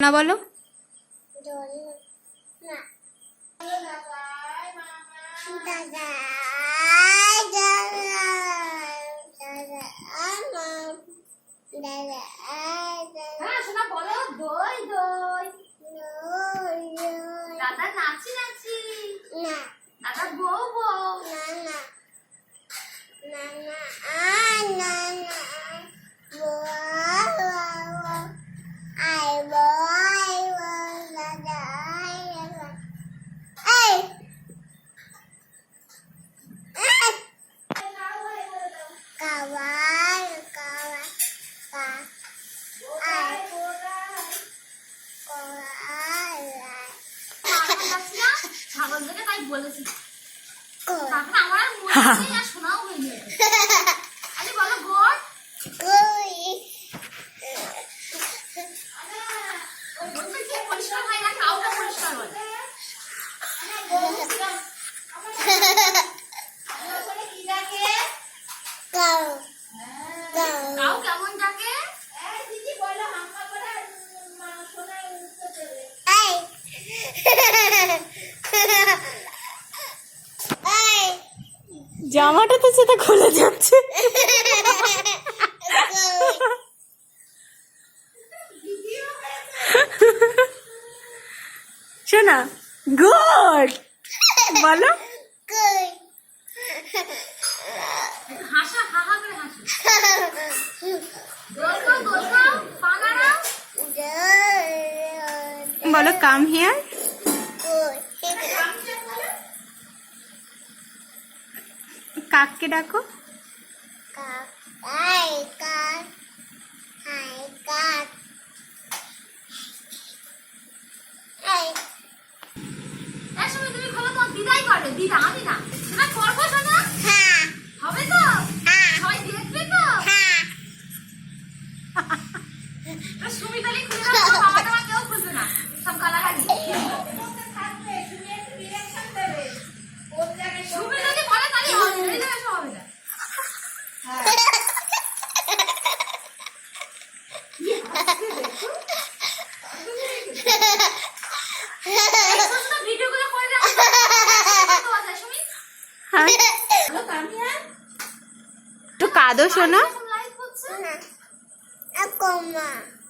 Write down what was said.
না বলো দাদা নাচি নাচি দাদা বউ বউ ছাগলটাকে তাই বলেছি তারপর আমার আর মনে নেই আর শোনাও হয়নি আরে বলো গোট পরিষ্কার হয় না কাউকে পরিষ্কার হয় কাউ কেমন ডাকে জামাটা তো সেটা খুলে যাচ্ছে শোনা গুড বলো হাসা হাহা করে হাসি দোলকা দোলকা পাগারা বলো কাম হিয়ার কাককে ডাকো একসময় তুমি খবর তোমার দিদাই করবে দিদা আমি না শোনা করবো শোনা হবে তো সবাই দেখবে তো সুমিতালি খুলে দাও বাবা টাবা কেউ খুলবে না সব গালাগালি সুমিতালি বলে তাহলে হবে এই জায়গায় সব হবে না ভিডিও করে করে দাও সুমি হ্যাঁ তো কাঁদো শোনা লাইভ হচ্ছে Aku mah.